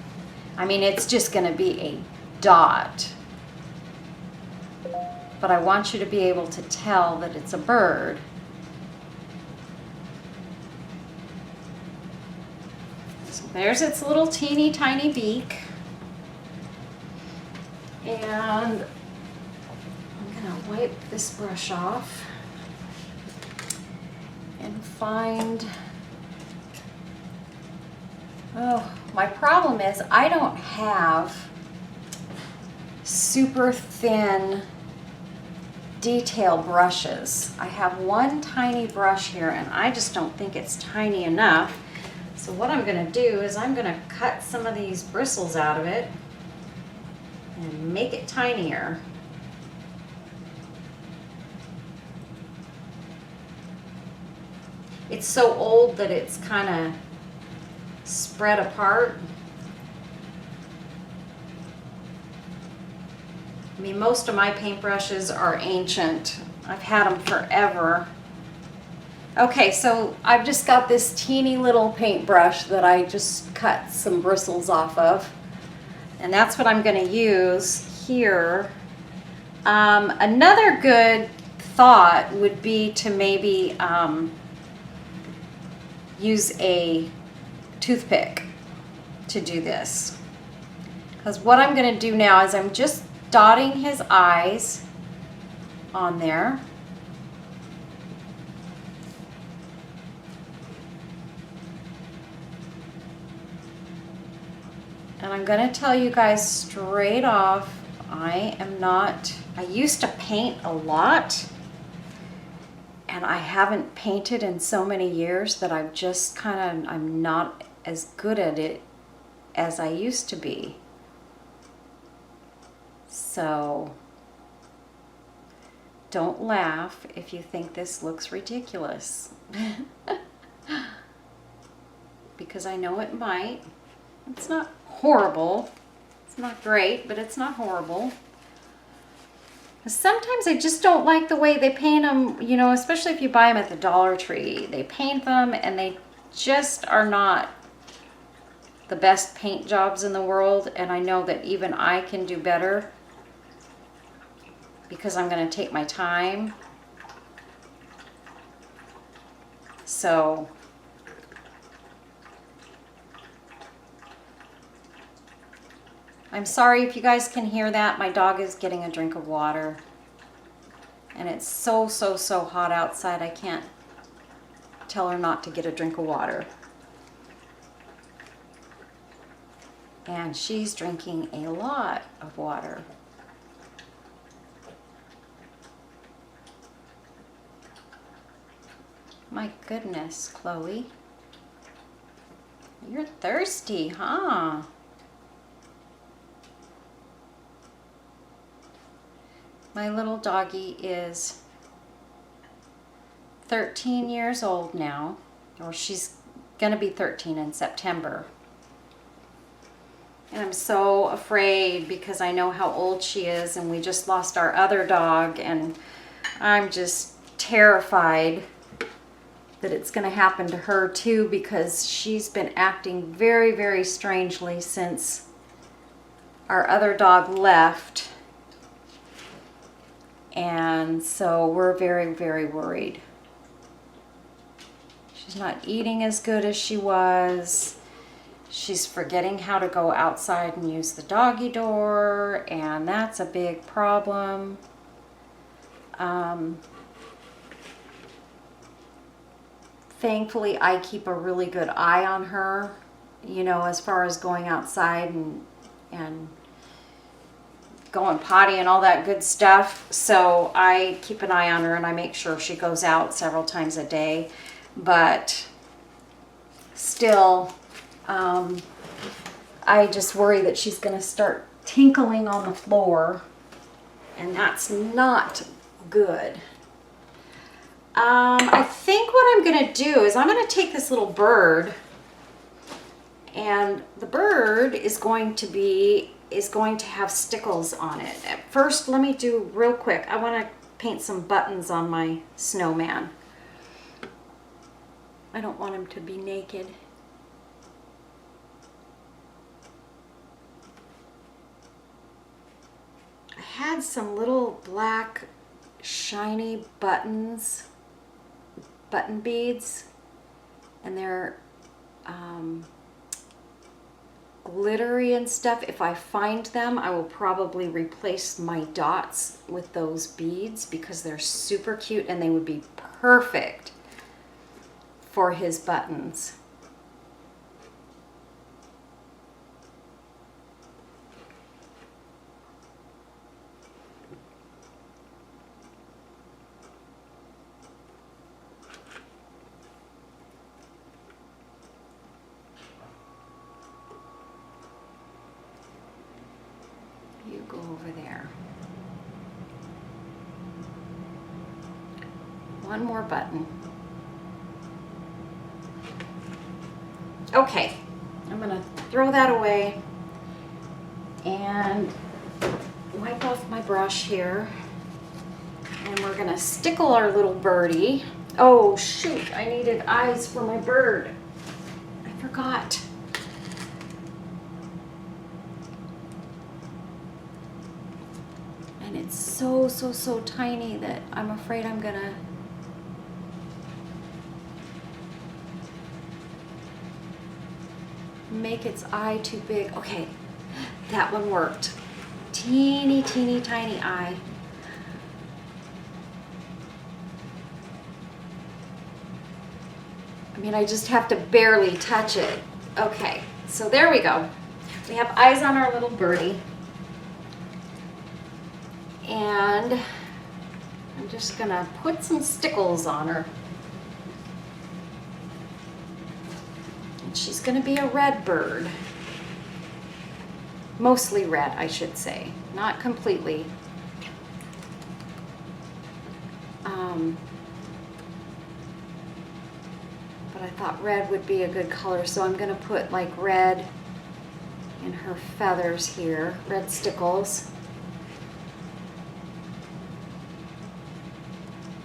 [SPEAKER 1] I mean, it's just going to be a dot, but I want you to be able to tell that it's a bird. There's its little teeny tiny beak. And I'm gonna wipe this brush off and find, oh, my problem is I don't have super thin detail brushes. I have one tiny brush here and I just don't think it's tiny enough. So what I'm going to do is I'm going to cut some of these bristles out of it and make it tinier. It's so old that it's kind of spread apart. I mean, most of my paintbrushes are ancient. I've had them forever. Okay, so I've just got this teeny little paintbrush that I just cut some bristles off of, and that's what I'm going to use here. Another good thought would be to maybe use a toothpick to do this, because what I'm going to do now is I'm just dotting his eyes on there. And I'm going to tell you guys straight off, I used to paint a lot, and I haven't painted in so many years that I've just I'm not as good at it as I used to be. So don't laugh if you think this looks ridiculous. Because I know it might. It's not horrible. It's not great, but it's not horrible. Sometimes I just don't like the way they paint them, you know, especially if you buy them at the Dollar Tree. They paint them and they just are not the best paint jobs in the world, and I know that even I can do better because I'm going to take my time. So I'm sorry if you guys can hear that. My dog is getting a drink of water. And it's so hot outside, I can't tell her not to get a drink of water. And she's drinking a lot of water. My goodness, Chloe. You're thirsty, huh? My little doggy is 13 years old now, or she's gonna be 13 in September. And I'm so afraid because I know how old she is, and we just lost our other dog, and I'm just terrified that it's going to happen to her too, because she's been acting very, very strangely since our other dog left. And so we're very, very worried. She's not eating as good as she was. She's forgetting how to go outside and use the doggy door, and that's a big problem. Thankfully, I keep a really good eye on her, you know, as far as going outside and going potty and all that good stuff. So I keep an eye on her and I make sure she goes out several times a day. But still, I just worry that she's going to start tinkling on the floor, and that's not good. I think what I'm going to do is I'm going to take this little bird, and the bird is going to have stickles on it. At first, let me do real quick. I want to paint some buttons on my snowman. I don't want him to be naked. I had some little black shiny button beads, and they're glittery and stuff. If I find them, I will probably replace my dots with those beads because they're super cute and they would be perfect for his buttons. You go over there. One more button. Okay, I'm gonna throw that away and wipe off my brush here. And we're gonna stickle our little birdie. Oh shoot, I needed eyes for my bird. I forgot. And it's so tiny that I'm afraid I'm gonna make its eye too big. Okay, that one worked. Teeny tiny eye. I mean, I just have to barely touch it. Okay, so there we go. We have eyes on our little birdie. And I'm just gonna put some stickles on her. And she's gonna be a red bird. Mostly red, I should say, not completely. But I thought red would be a good color, so I'm gonna put like red in her feathers here, red stickles.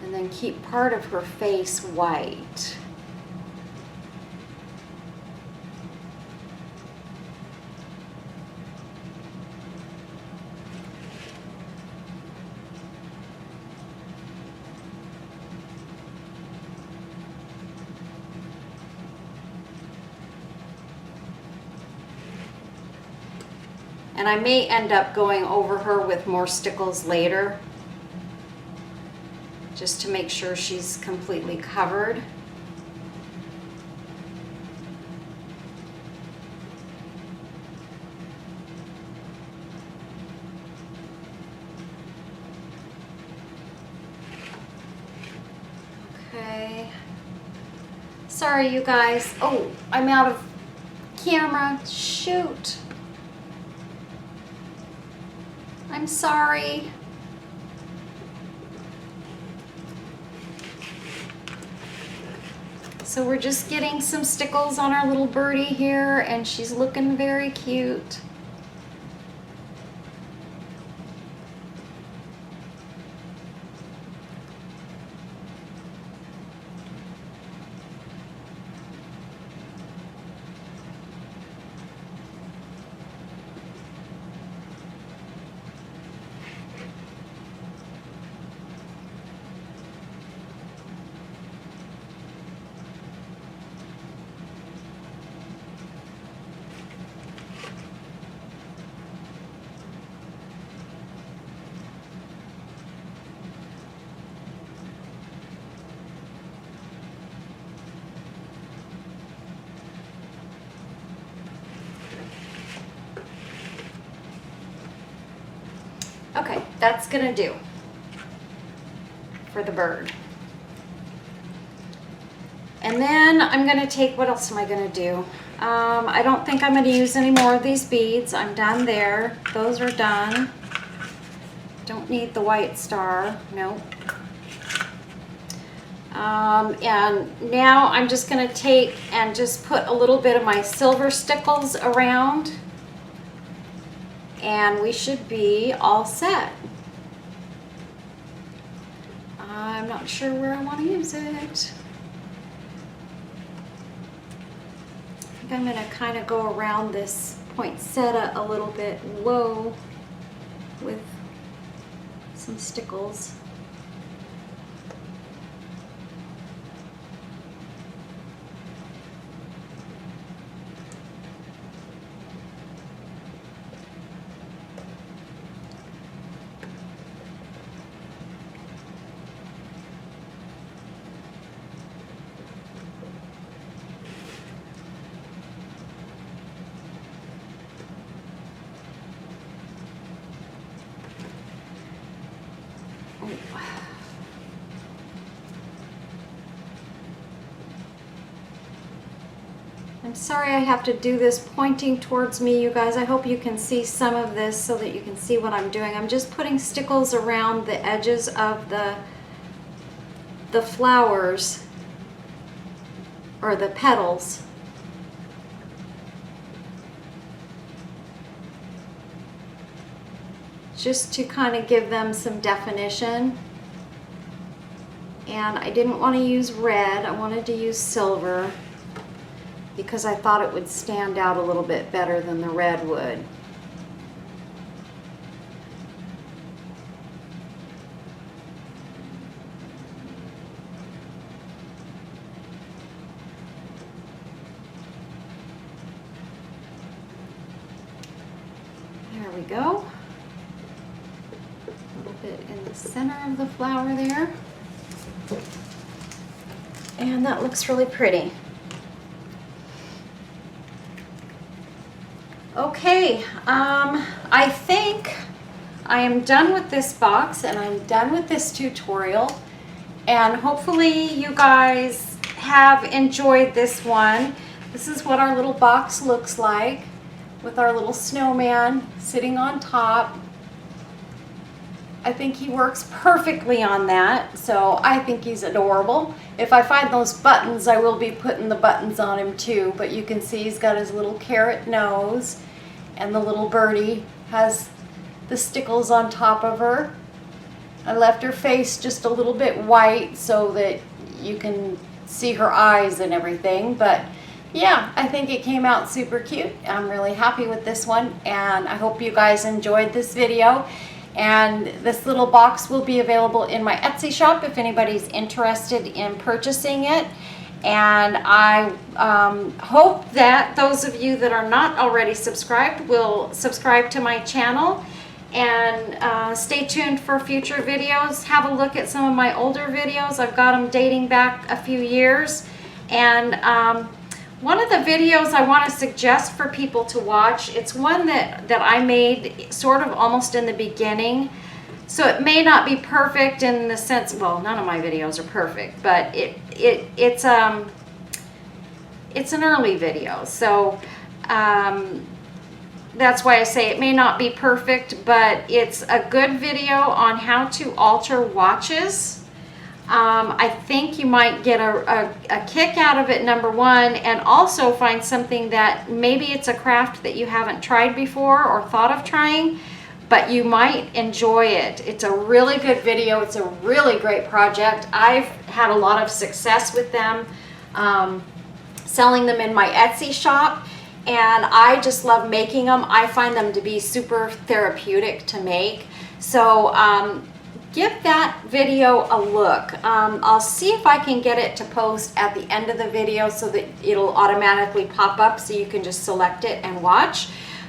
[SPEAKER 1] And then keep part of her face white. And I may end up going over her with more stickles later, just to make sure she's completely covered. Okay. Sorry, you guys. Oh, I'm out of camera. Shoot. I'm sorry. So we're just getting some stickles on our little birdie here, and she's looking very cute. that's gonna do for the bird. And then I'm gonna take, what else am I gonna do? I don't think I'm gonna use any more of these beads. I'm done there. Those are done. Don't need the white star, nope. And now I'm just gonna take and just put a little bit of my silver stickles around, and we should be all set. I'm not sure where I want to use it. I think I'm going to kind of go around this poinsettia a little bit low with some stickles. I'm sorry I have to do this pointing towards me, you guys. I hope you can see some of this so that you can see what I'm doing. I'm just putting stickles around the edges of the flowers, or the petals. Just to kind of give them some definition. And I didn't want to use red, I wanted to use silver, because I thought it would stand out a little bit better than the red would. There we go. A little bit in the center of the flower there. And that looks really pretty. Okay, I think I am done with this box and I'm done with this tutorial, and hopefully you guys have enjoyed this one. This is what our little box looks like with our little snowman sitting on top. I think he works perfectly on that, so I think he's adorable. If I find those buttons, I will be putting the buttons on him too, but you can see he's got his little carrot nose, and the little birdie has the stickles on top of her. I left her face just a little bit white so that you can see her eyes and everything, but yeah, I think it came out super cute. I'm really happy with this one, and I hope you guys enjoyed this video. And this little box will be available in my Etsy shop if anybody's interested in purchasing it. And I hope that those of you that are not already subscribed will subscribe to my channel, and stay tuned for future videos. Have a look at some of my older videos. I've got them dating back a few years. And one of the videos I want to suggest for people to watch, it's one that I made sort of almost in the beginning. So it may not be perfect in the sense, well, none of my videos are perfect, but it's an early video. So that's why I say it may not be perfect, but it's a good video on how to alter watches. I think you might get a kick out of it, number one, and also find something that maybe it's a craft that you haven't tried before or thought of trying, but you might enjoy it. It's a really good video. It's a really great project. I've had a lot of success with them, selling them in my Etsy shop, and I just love making them. I find them to be super therapeutic to make. So give that video a look. I'll see if I can get it to post at the end of the video so that it'll automatically pop up so you can just select it and watch.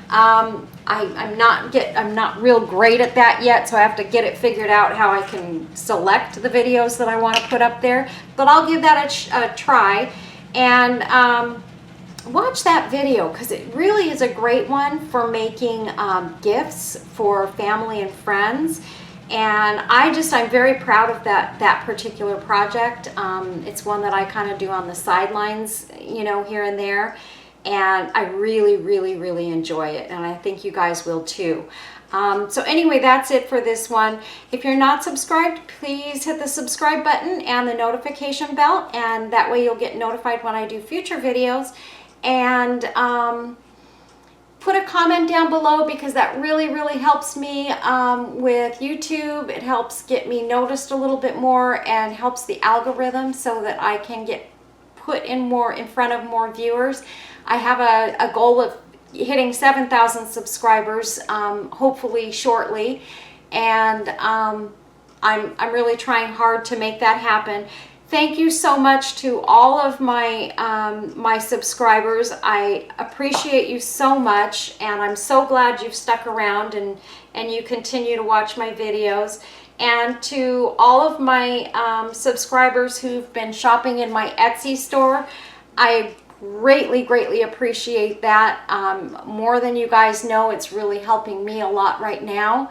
[SPEAKER 1] I'm not real great at that yet, so I have to get it figured out how I can select the videos that I want to put up there, but I'll give that a try. And watch that video, because it really is a great one for making gifts for family and friends. And I'm very proud of that particular project. It's one that I kind of do on the sidelines, you know, here and there. And I really, really, really enjoy it. And I think you guys will too. So anyway, that's it for this one. If you're not subscribed, please hit the subscribe button and the notification bell. And that way you'll get notified when I do future videos. And put a comment down below, because that really, really helps me with YouTube. It helps get me noticed a little bit more and helps the algorithm so that I can get put in front of more viewers. I have a goal of hitting 7,000 subscribers, hopefully shortly, and I'm really trying hard to make that happen. Thank you so much to all of my my subscribers. I appreciate you so much, and I'm so glad you've stuck around and you continue to watch my videos. And to all of my subscribers who've been shopping in my Etsy store, I greatly, greatly appreciate that. More than you guys know, it's really helping me a lot right now.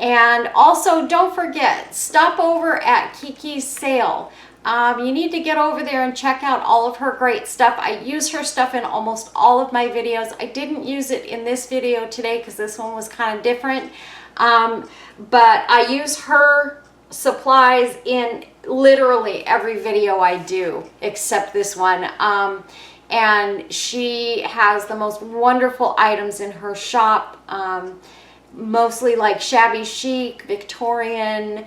[SPEAKER 1] And also, don't forget, stop over at Kiki's sale. You need to get over there and check out all of her great stuff. I use her stuff in almost all of my videos. I didn't use it in this video today because this one was kind of different. But I use her supplies in literally every video I do, except this one. And she has the most wonderful items in her shop, mostly like shabby chic, Victorian,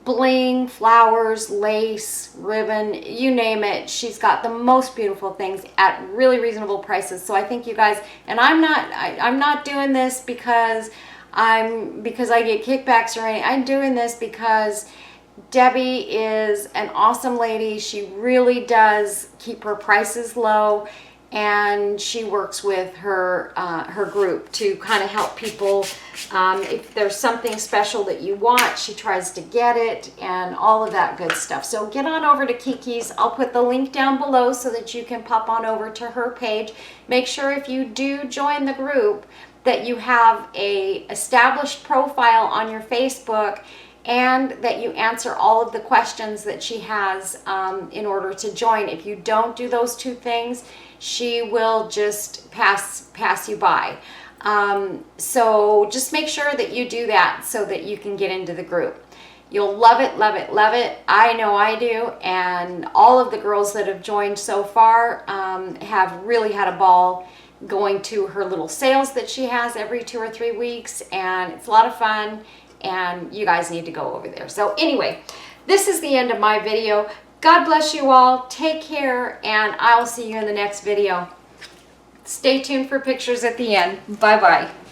[SPEAKER 1] bling, flowers, lace, ribbon, you name it. She's got the most beautiful things at really reasonable prices. So I think you guys, and I'm not doing this because I get kickbacks or anything. I'm doing this because Debbie is an awesome lady. She really does keep her prices low, and she works with her her group to kind of help people. If there's something special that you want, she tries to get it, and all of that good stuff. So get on over to Kiki's. I'll put the link down below so that you can pop on over to her page. Make sure if you do join the group that you have a established profile on your Facebook, and that you answer all of the questions that she has in order to join. If you don't do those two things, she will just pass you by. So just make sure that you do that so that you can get into the group. You'll love it, love it, love it. I know I do, and all of the girls that have joined so far have really had a ball going to her little sales that she has every 2 or 3 weeks, and it's a lot of fun, and you guys need to go over there. So anyway, this is the end of my video. God bless you all. Take care, and I'll see you in the next video. Stay tuned for pictures at the end. Bye-bye.